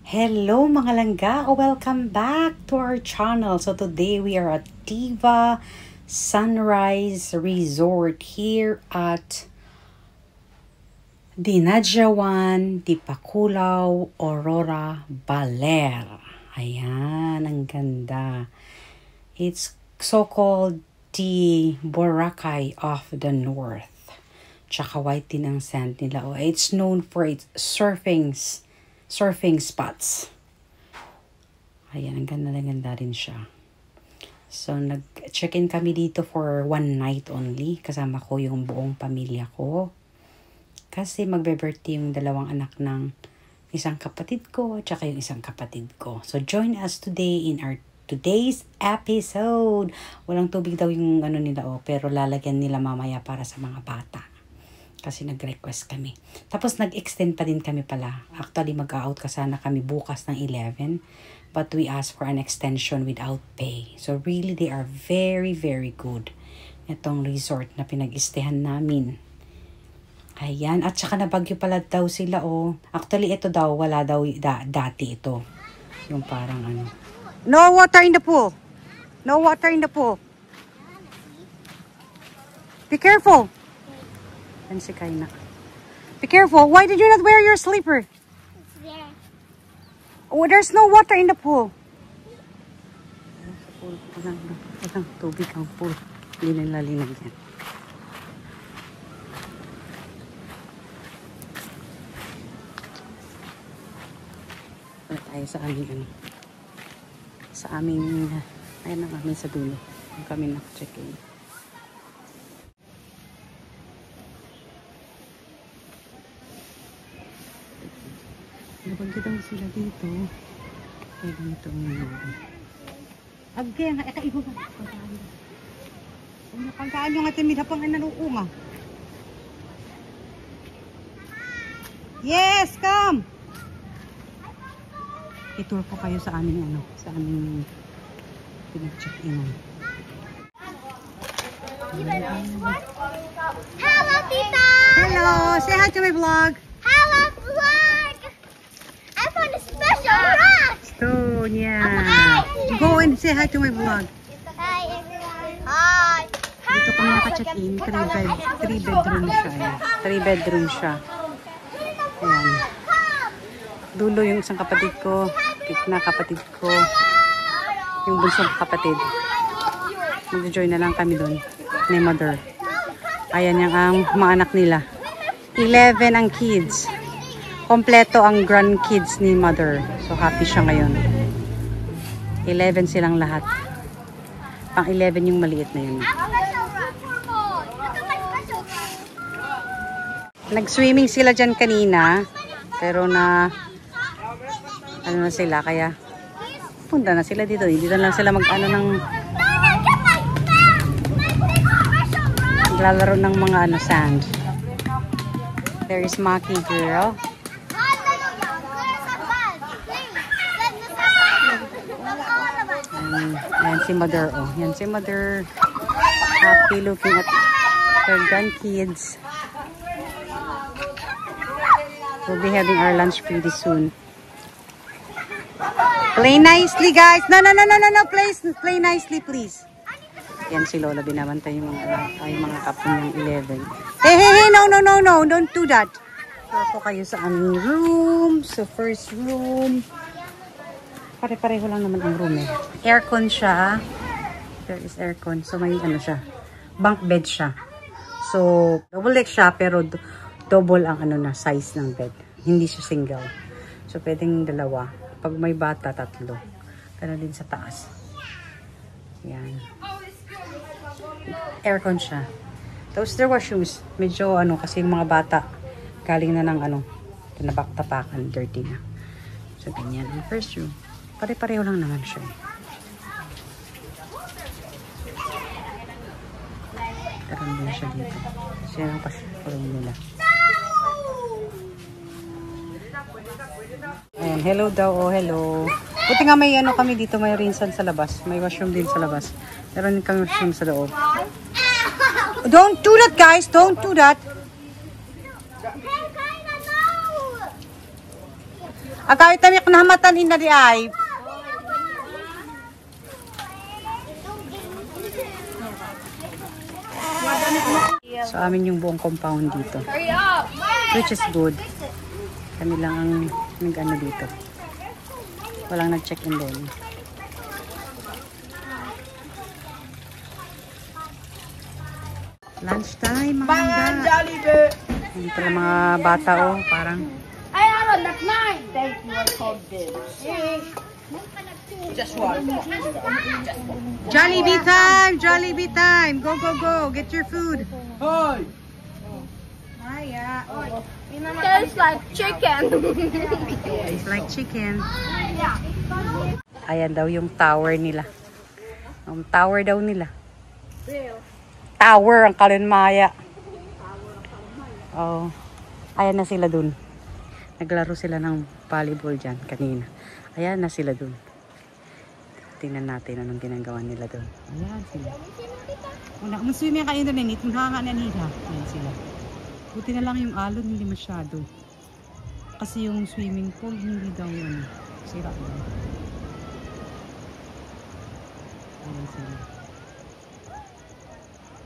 Hello mga langga! Welcome back to our channel. So today we are at Diva Sunrise Resort here at Dinagat-Jawan, Dipakulaw, Aurora, Baler. Ayan, ang ganda. It's so-called the Boracay of the North. Tsaka white din ang sand nila. It's known for its surfing spots. Ayan, ang ganda rin siya. So, nag-check-in kami dito for one night only. Kasama ko yung buong pamilya ko. Kasi magbe-birthday yung dalawang anak ng isang kapatid ko at saka yung isang kapatid ko. So, join us today in our today's episode. Walang tubig daw yung ano nila pero lalagyan nila mamaya para sa mga bata. Kasi nag-request kami. Tapos nag-extend pa din kami pala. Actually, mag-out ka sana kami bukas ng 11. But we asked for an extension without pay. So really, they are very, very good. Itong resort na pinag-istehan namin. Ayan. At saka nabagyo pala daw sila Actually, ito daw, wala daw dati ito. Yung parang ano. No water in the pool. No water in the pool. Be careful. And si Kaina. Be careful. Why did you not wear your slipper? It's there. Oh, there's no water in the pool. Sa pool. Walang tubig ang pool. Hindi nila linagyan. Wala tayo sa aming ano. Sa aming ayun na kami sa dulo. Kami nag-check-in. Nabagyo daw sila dito. Kaya ganito ang nangyari. Again, ibo ba? Pagkaan yung atin midhapang nanuunga. Yes, come! I-tour ko kayo sa aming pinag-check-in. Hello, Tita! Hello! Say hi to my vlog! Hello, vlog! I found a special rock! Stone, yeah! Go and say hi to my vlog. Hi, everyone. Hi! Dito kami naka-check-in. 3 bedroom siya. 3 bedroom siya. Ayan. Dulo yung isang kapatid ko. Kitna kapatid ko. Yung bunsong kapatid. Mag-join na lang kami doon. Ni mother. Ayan yung ang mga anak nila. 11 ang kids. Kompleto ang grandkids ni mother. So happy siya ngayon. 11 silang lahat. Pang 11 yung maliit na yun. Nag-swimming sila dyan kanina. Pero ano na sila, kaya punta na sila dito. Dito lang sila maglalaro ng mga sand. There is Maki girl. Ayan si mother, Yan si mother. Happy looking at her grandkids. We'll be having our lunch pretty soon. Play nicely, guys. No. Play nicely, please. Yan si Lola. Binabantay yung mga kapon ng 11. Hey, no. Don't do that. Tour po kayo sa aming room. So, first room. Pare-pareho lang naman ang room Aircon siya. There is aircon. So, may siya. Bunk bed siya. So, double deck siya, pero double ang size ng bed. Hindi siya single. So, pwedeng dalawa. Pag may bata, 3. Gano'n din sa taas. Yan. Aircon siya. Tapos, there were shoes. Medyo, kasi yung mga bata, galing na ng, tinabak-tapakan, dirty na. So, ganyan. Ang first room. Pare-pareho lang naman siya. Karoon din siya dito. Siya lang pa siya nila. Ayan, hello daw. Hello. Buti nga may kami dito. May rinsan sa labas. May washroom din sa labas. Meron din kami washroom sa loob. Don't do that, guys. Don't do that. Agawit na nahamatan inari ay. So, amin yung buong compound dito. Which is good. Kami lang ang nag-ano dito. Walang nag-check-in doon. Lunchtime, mga bata. Yung pala mga bata, oh, parang... Hey, Aaron, that's mine. Thank you, I called this. Just one. Jollibee time! Jollibee time! Go, go, go! Get your food! Hoy! Tastes like chicken. It's like chicken. Ayan daw yung tower nila. Yung tower daw nila. Tower ang Kalinmaya. Oh. Ayan na sila dun. Naglaro sila ng volleyball dyan kanina. Ayan na sila dun. Tingnan natin anong ginagawa nila dun. Ayan sila. Una, umuswim yan kayo doon. Nga na nila. Ayan sila. Buti na lang yung alon, hindi masyado. Kasi yung swimming pool, hindi daw ano. Sira daw. Ayan sila.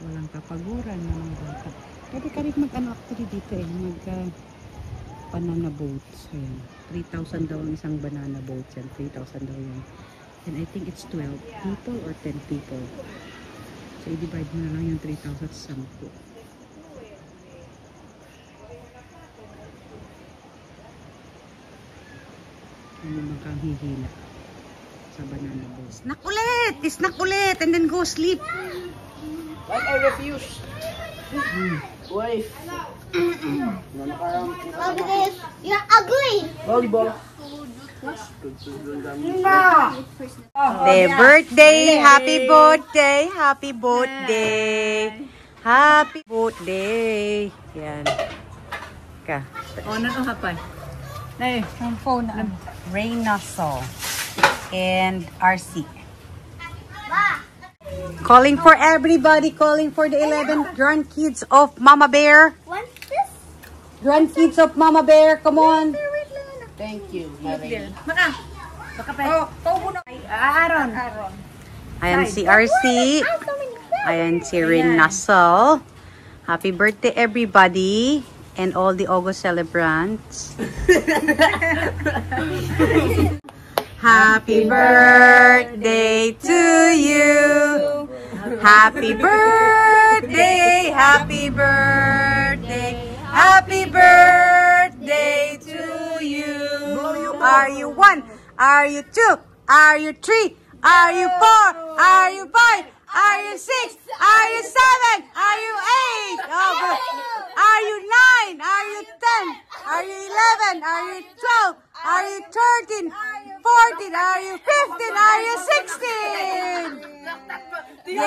Walang kapaguran ng mga bata. Pwede ka rin mag-ano actually dito eh. Banana boats. Ayan. 3,000 daw ang isang banana boat yan. 3,000 daw yun. And I think it's 12 people or 10 people. So, i-divide mo na lang yung 3,000 sa 10. Ano makang hihila sa banana boat. Snack ulit! Snack ulit! And then go sleep. Like I refuse. Wait. Look at this. You're ugly. Volleyball. The birthday! Happy birthday! Happy birthday! Happy birthday! Yan. Ka. Ano to hapay? Nay, ang phone na. Rain Nassau and RC. Calling for everybody, calling for the 11 grandkids of Mama Bear. What's this? Grandkids of Mama Bear, come on. Thank you, Mary. Maka. Baka pa. Oh, puno. Aaron. Ayan si RC. Ayan si Rain Nassau. Happy birthday everybody and all the August celebrants. Happy birthday to you. Happy birthday, happy birthday, happy birthday to you. Are you 1? Are you 2? Are you 3? Are you 4? Are you 5? Are you 6? Are you 7? Are you 8? Oh, good. Are you 9? Are you 10? Are you 11? Are you 12? Are you 13? 14? Are you 15? Are you 16? Yay!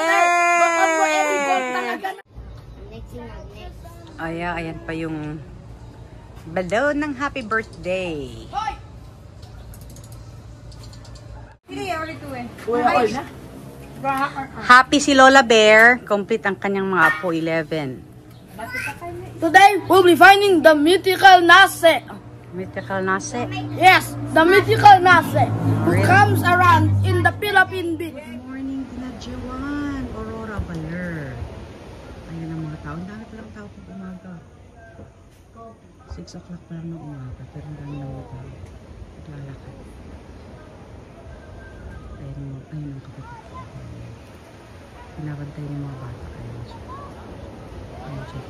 Ayan pa yung balon ng happy birthday. Happy si Lola Bear. Complete ang kanyang mga apo, 11. Today, we'll be finding the mythical Nase. Mythical Nase. Yes, the mythical Nase who comes around in the Philippine beach. Good morning, Pinadjawan. Aurora Baler. Ayan ang mga tao. Ang dami palang tao pag umaga. 6 o'clock pa lang ng umaga. Pero ang dami ng mga tao. Naglalakad. Ayun ang kapatid ko. Pinabantay ng mga bata. Ayun siya. Ayun siya.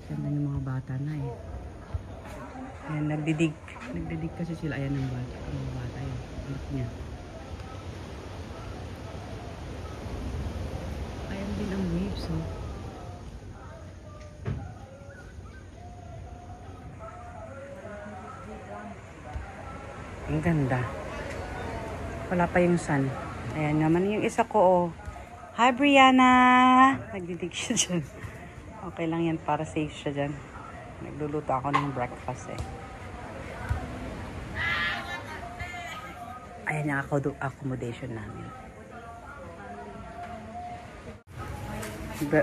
Ganda yung mga bata na eh. Ayan, nagdidig kasi sila. Ayan ang bata. Ang mga bata yun. Anak niya. Ayan din ang waves, oh. Ang ganda. Wala pa yung sun. Ayan naman yung isa ko, oh. Hi, Brianna! Nagdidig siya dyan. Okay lang yan para safe siya dyan. Nagluluto ako ng breakfast eh. Ayan yung accommodation namin.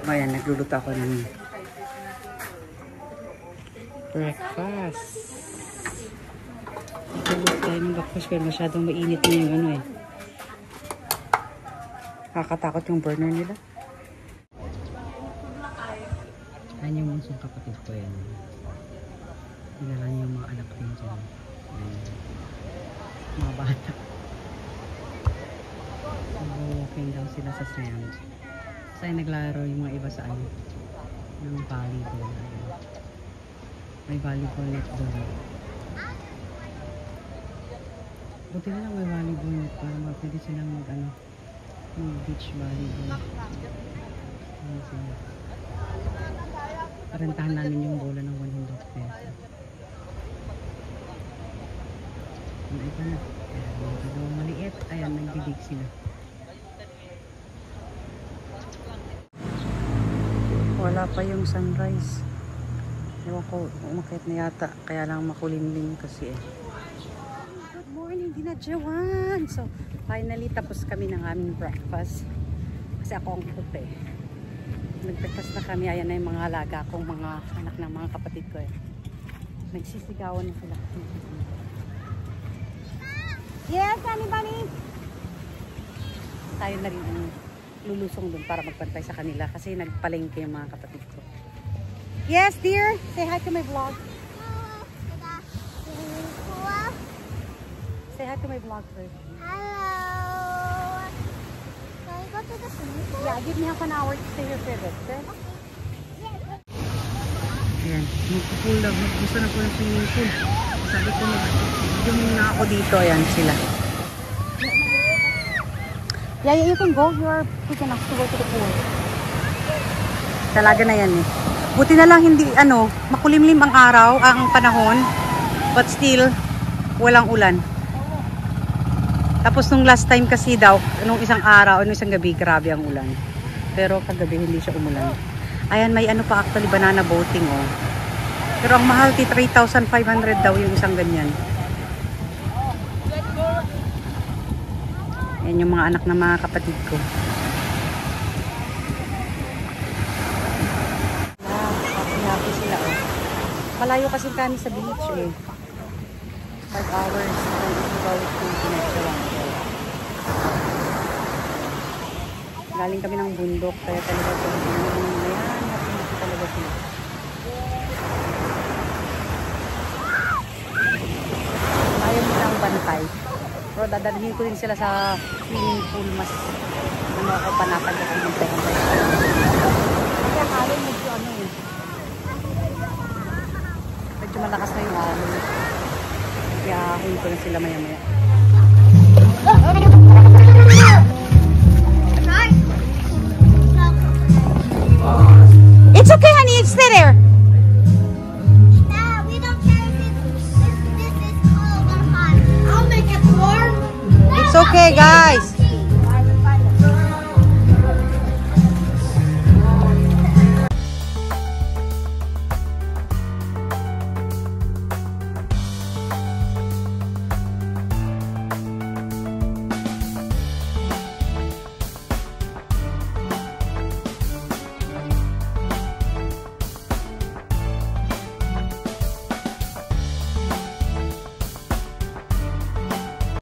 Ayan, nagluluto ako ng breakfast. tayo mag-breakfast pero masyadong mainit na yung ano eh. Kakatakot yung burner nila. Ayan yung munsong kapatid ko yan. Dinala niya yung mga anak din dyan. Mga bata. Walking daw sila sa sand. Kasi naglaro yung mga iba sa ano. Yung volleyball. May volleyball net doon. Buti na lang may volleyball net para mapwede silang mag ano. Yung beach volleyball. Ayan sila. Parentahan namin yung bola ng 100 pesos. Ang iba na. Ayan, yung dalawang maliit. Ayan, nagbilig sila. Wala pa yung sunrise. Ewan ko, umakit na yata. Kaya lang makulimlim kasi eh. Good morning, dinadyawan! So, finally tapos kami ng aming breakfast. Kasi ako ang cook eh. Nag-breakfast na kami. Ayan na yung mga alaga kong mga anak ng mga kapatid ko eh. Nagsisigawan na sila. Yes, Honey Bunny! Tayo na rin lulusong dun para magpantay sa kanila kasi nagpalengke yung mga kapatid ko. Yes, dear! Say hi to my vlog. Say hi to my vlog first. Hello. Can we go to the swimming pool? Yeah, give me half an hour to say your favorite. Okay? Ayan, magpupul daw. Gusto na po ng swimming pool. Sabi ko, yung na ako dito. Ayan sila. Yeah, you can go. You're quick enough to go to the pool. Talaga na yan eh. Buti na lang hindi, ano, makulimlim ang araw, ang panahon. But still, walang ulan. Tapos nung last time kasi daw, nung isang araw, nung isang gabi, grabe ang ulan. Pero kagabi hindi siya umulan. Ayan, may ano pa actually, banana boating oh. Pero ang mahal, 3,500 daw yung isang ganyan. Yan yung mga anak ng mga kapatid ko. Happy sila oh. Malayo kasi kami sa beach eh. 5 hours. Galing kami ng bundok. Kaya talaga ito. Ayan, happy talaga sila. Ayaw nilang bantay. Pero dadalhin ko din sila sa swimming pool. Mas ano ako panatag ako ng bantay. Kasi ang alon medyo ano eh. Medyo malakas na yung alon. Kaya ahin ko na sila maya maya.